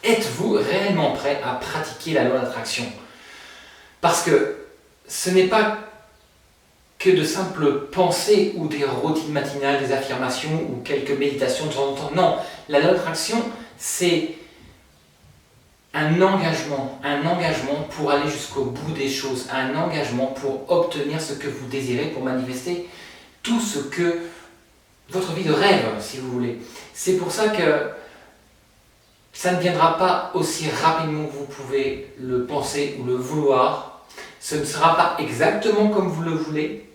êtes-vous réellement prêt à pratiquer la loi d'attraction? Parce que ce n'est pas que de simples pensées ou des routines matinales, des affirmations ou quelques méditations de temps en temps. Non, la loi d'attraction, c'est un engagement pour aller jusqu'au bout des choses, un engagement pour obtenir ce que vous désirez, pour manifester tout ce que votre vie de rêve, si vous voulez. C'est pour ça que ça ne viendra pas aussi rapidement que vous pouvez le penser ou le vouloir. Ce ne sera pas exactement comme vous le voulez,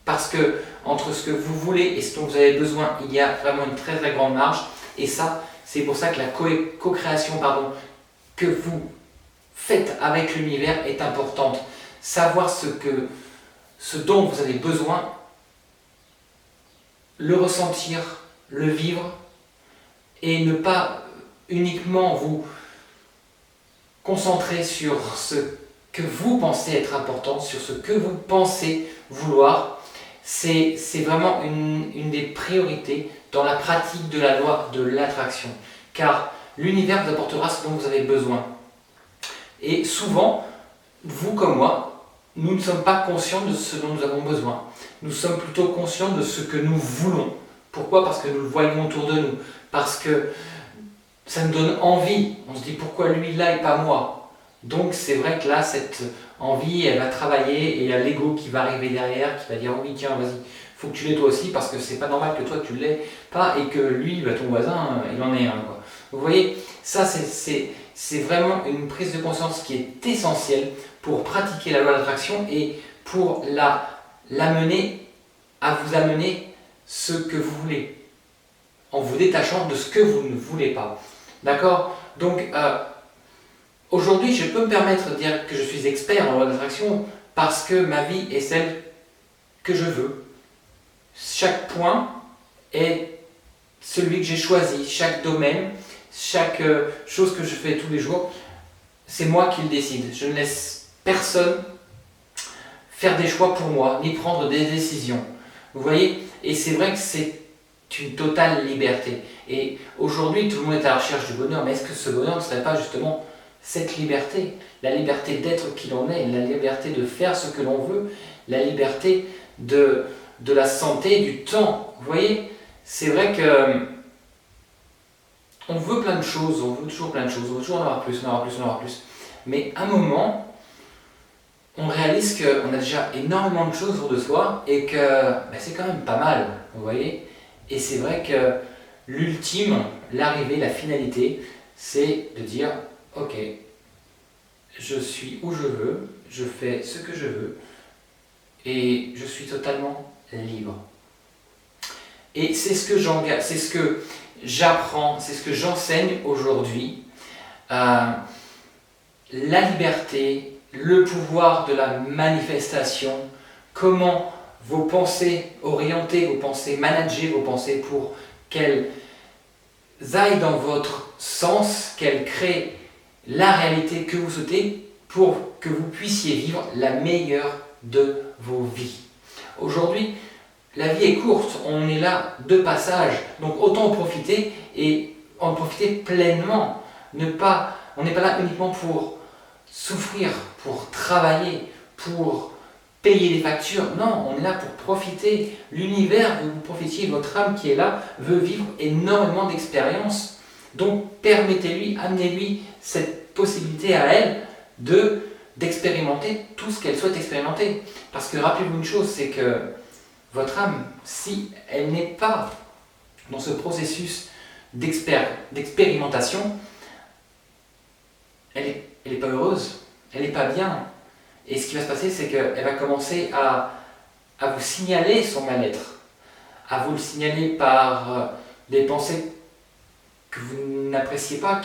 parce que entre ce que vous voulez et ce dont vous avez besoin, il y a vraiment une très très grande marge. Et ça, c'est pour ça que la co-création que vous faites avec l'univers est importante. Savoir ce dont vous avez besoin, le ressentir, le vivre, et ne pas uniquement vous concentrer sur ce que vous pensez être important, sur ce que vous pensez vouloir. C'est vraiment une des priorités dans la pratique de la loi de l'attraction. Car l'univers vous apportera ce dont vous avez besoin. Et souvent, vous comme moi, nous ne sommes pas conscients de ce dont nous avons besoin. Nous sommes plutôt conscients de ce que nous voulons. Pourquoi? Parce que nous le voyons autour de nous. Parce que ça nous donne envie. On se dit pourquoi lui là et pas moi? Donc c'est vrai que là, cette envie, elle va travailler et il y a l'ego qui va arriver derrière, qui va dire oui tiens vas-y, faut que tu l'aies toi aussi parce que c'est pas normal que toi tu l'aies pas et que lui, ton voisin, il en est un quoi. Vous voyez, ça c'est vraiment une prise de conscience qui est essentielle pour pratiquer la loi d'attraction et pour l'amener à vous amener ce que vous voulez, en vous détachant de ce que vous ne voulez pas. D'accord? Donc, aujourd'hui, je peux me permettre de dire que je suis expert en loi d'attraction parce que ma vie est celle que je veux. Chaque point est celui que j'ai choisi, chaque domaine, chaque chose que je fais tous les jours, c'est moi qui le décide. Je ne laisse personne faire des choix pour moi, ni prendre des décisions. Vous voyez? Et c'est vrai que c'est une totale liberté. Et aujourd'hui, tout le monde est à la recherche du bonheur, mais est-ce que ce bonheur ne serait pas justement cette liberté? La liberté d'être qui l'on est, la liberté de faire ce que l'on veut, la liberté de la santé, du temps. Vous voyez? C'est vrai que on veut plein de choses, on veut toujours plein de choses, on veut toujours en avoir plus, en avoir plus, en avoir plus. Mais à un moment, on réalise qu'on a déjà énormément de choses autour de soi et que c'est quand même pas mal, vous voyez? Et c'est vrai que l'ultime, l'arrivée, la finalité, c'est de dire ok, je suis où je veux, je fais ce que je veux et je suis totalement libre. Et c'est ce que j'apprends, c'est ce que j'enseigne aujourd'hui. La liberté, le pouvoir de la manifestation, comment vos pensées orienter, vos pensées manager, vos pensées pour qu'elles aillent dans votre sens, qu'elles créent la réalité que vous souhaitez pour que vous puissiez vivre la meilleure de vos vies. Aujourd'hui, la vie est courte, on est là de passage, donc autant en profiter et en profiter pleinement. On n'est pas là uniquement pour souffrir, pour travailler, pour payer les factures. Non, on est là pour profiter. L'univers veut que vous profitiez, votre âme qui est là veut vivre énormément d'expériences. Donc permettez-lui, amenez-lui cette possibilité à elle d'expérimenter tout ce qu'elle souhaite expérimenter. Parce que rappelez-vous une chose, c'est que votre âme, si elle n'est pas dans ce processus d'expérimentation, elle n'est pas heureuse, elle n'est pas bien. Et ce qui va se passer, c'est qu'elle va commencer à vous signaler son mal-être, à vous le signaler par des pensées que vous n'appréciez pas,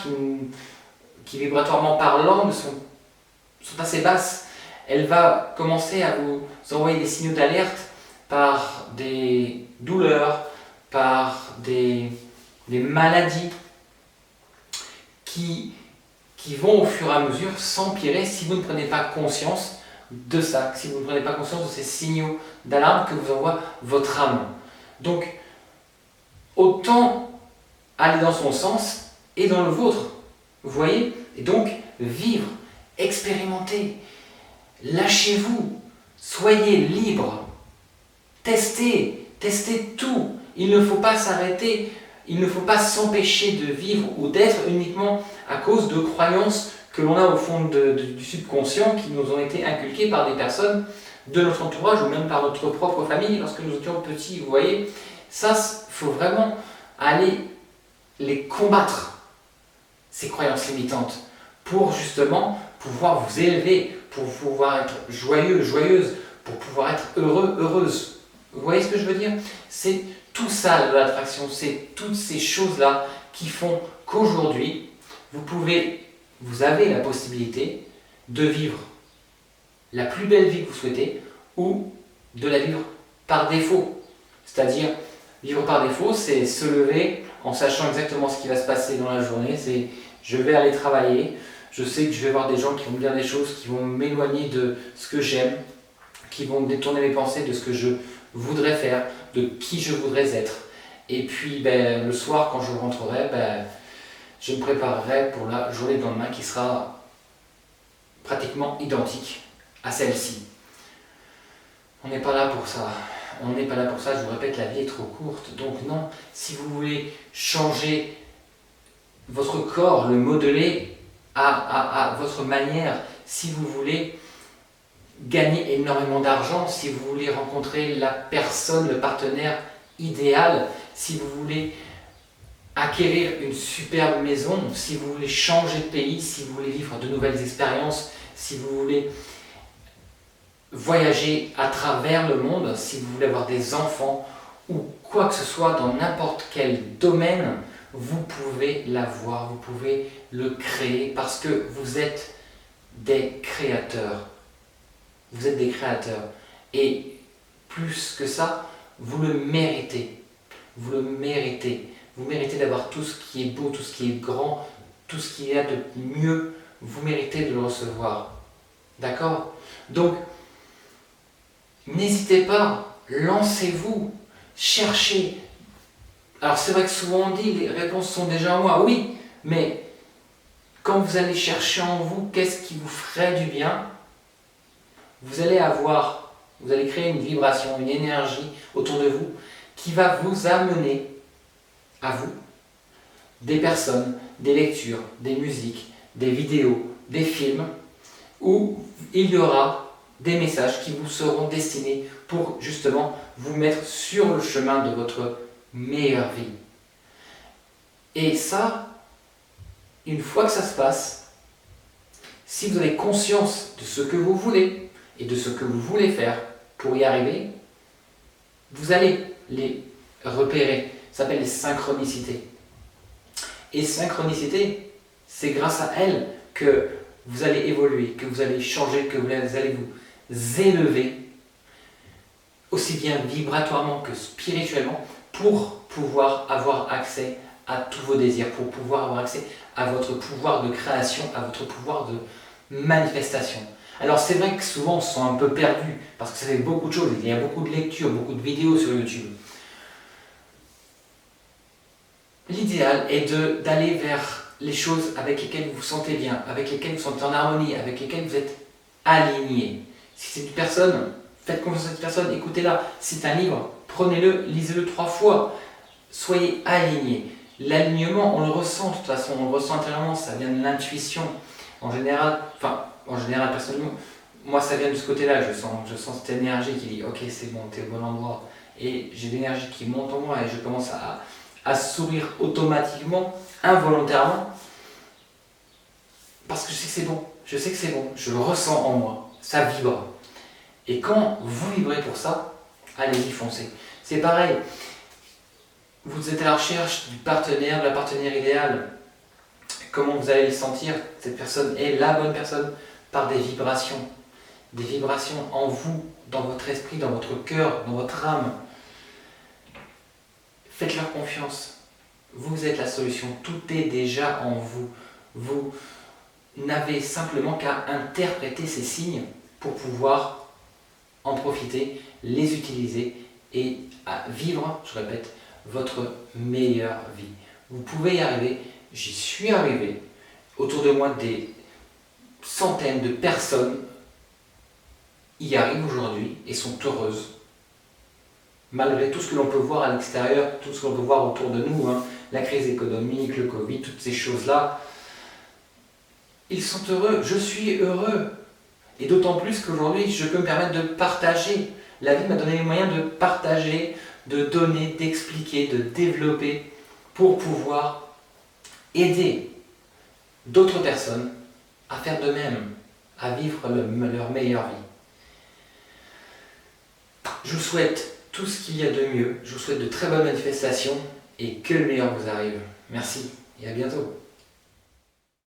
qui vibratoirement parlant sont assez basses. Elle va commencer à vous envoyer des signaux d'alerte par des douleurs, par des maladies qui vont au fur et à mesure s'empirer si vous ne prenez pas conscience de ça, si vous ne prenez pas conscience de ces signaux d'alarme que vous envoie votre âme. Donc, autant aller dans son sens et dans le vôtre. Vous voyez? Et donc, vivre, expérimenter, lâchez-vous, soyez libre, testez tout. Il ne faut pas s'arrêter, il ne faut pas s'empêcher de vivre ou d'être uniquement à cause de croyances que l'on a au fond du subconscient qui nous ont été inculquées par des personnes de notre entourage ou même par notre propre famille lorsque nous étions petits. Vous voyez, ça, il faut vraiment aller les combattre, ces croyances limitantes, pour justement pouvoir vous élever, pour pouvoir être joyeux, joyeuse, pour pouvoir être heureux, heureuse. Vous voyez ce que je veux dire? C'est tout ça de l'attraction, c'est toutes ces choses-là qui font qu'aujourd'hui, vous avez la possibilité de vivre la plus belle vie que vous souhaitez ou de la vivre par défaut. C'est-à-dire, vivre par défaut, c'est se lever en sachant exactement ce qui va se passer dans la journée. C'est je vais aller travailler, je sais que je vais voir des gens qui vont me dire des choses qui vont m'éloigner de ce que j'aime, qui vont me détourner mes pensées de ce que je voudrais faire, de qui je voudrais être. Et puis le soir, quand je rentrerai, je me préparerai pour la journée de lendemain qui sera pratiquement identique à celle-ci. On n'est pas là pour ça. On n'est pas là pour ça, je vous répète, la vie est trop courte. Donc non, si vous voulez changer votre corps, le modeler à votre manière, si vous voulez gagner énormément d'argent, si vous voulez rencontrer la personne, le partenaire idéal, si vous voulez acquérir une superbe maison, si vous voulez changer de pays, si vous voulez vivre de nouvelles expériences, si vous voulez voyager à travers le monde, si vous voulez avoir des enfants ou quoi que ce soit dans n'importe quel domaine, vous pouvez l'avoir, vous pouvez le créer parce que vous êtes des créateurs. Vous êtes des créateurs. Et plus que ça, vous le méritez. Vous le méritez. Vous méritez d'avoir tout ce qui est beau, tout ce qui est grand, tout ce qu'il y a de mieux. Vous méritez de le recevoir. D'accord? Donc, n'hésitez pas, lancez-vous, cherchez. Alors c'est vrai que souvent on dit les réponses sont déjà en moi, oui, mais quand vous allez chercher en vous qu'est-ce qui vous ferait du bien, vous allez créer une vibration, une énergie autour de vous qui va vous amener à vous des personnes, des lectures, des musiques, des vidéos, des films où il y aura des messages qui vous seront destinés pour justement vous mettre sur le chemin de votre meilleure vie. Et ça, une fois que ça se passe, si vous avez conscience de ce que vous voulez et de ce que vous voulez faire pour y arriver, vous allez les repérer. Ça s'appelle les synchronicités. Et synchronicité, c'est grâce à elles que vous allez évoluer, que vous allez changer, que vous allez vous élever, aussi bien vibratoirement que spirituellement, pour pouvoir avoir accès à tous vos désirs, pour pouvoir avoir accès à votre pouvoir de création, à votre pouvoir de manifestation. Alors c'est vrai que souvent on se sent un peu perdu, parce que ça fait beaucoup de choses, il y a beaucoup de lectures, beaucoup de vidéos sur YouTube. L'idéal est d'aller vers les choses avec lesquelles vous vous sentez bien, avec lesquelles vous vous sentez en harmonie, avec lesquelles vous êtes aligné. Si c'est une personne, faites confiance à cette personne, écoutez-la. Si c'est un livre, prenez-le, lisez-le 3 fois. Soyez aligné. L'alignement, on le ressent de toute façon, on le ressent intérieurement, ça vient de l'intuition. En général, personnellement, moi ça vient de ce côté-là, je sens cette énergie qui dit ok c'est bon, t'es au bon endroit. Et j'ai l'énergie qui monte en moi et je commence à sourire automatiquement, involontairement, parce que je sais que c'est bon, je le ressens en moi, ça vibre. Et quand vous vibrez pour ça, allez-y, foncez. C'est pareil, vous êtes à la recherche du partenaire, de la partenaire idéale. Comment vous allez le sentir? Cette personne est la bonne personne par des vibrations en vous, dans votre esprit, dans votre cœur, dans votre âme. Faites-leur confiance. Vous êtes la solution. Tout est déjà en vous. Vous n'avez simplement qu'à interpréter ces signes pour pouvoir en profiter, les utiliser et à vivre, je répète, votre meilleure vie. Vous pouvez y arriver. J'y suis arrivé Autour de moi, des centaines de personnes y arrivent aujourd'hui et sont heureuses. Malgré tout ce que l'on peut voir à l'extérieur, tout ce que l'on peut voir autour de nous, hein, la crise économique, le Covid, toutes ces choses-là, ils sont heureux, je suis heureux. Et d'autant plus qu'aujourd'hui, je peux me permettre de partager. La vie m'a donné les moyens de partager, de donner, d'expliquer, de développer pour pouvoir aider d'autres personnes à faire de même, à vivre leur meilleure vie. Je vous souhaite tout ce qu'il y a de mieux, je vous souhaite de très bonnes manifestations et que le meilleur vous arrive. Merci et à bientôt.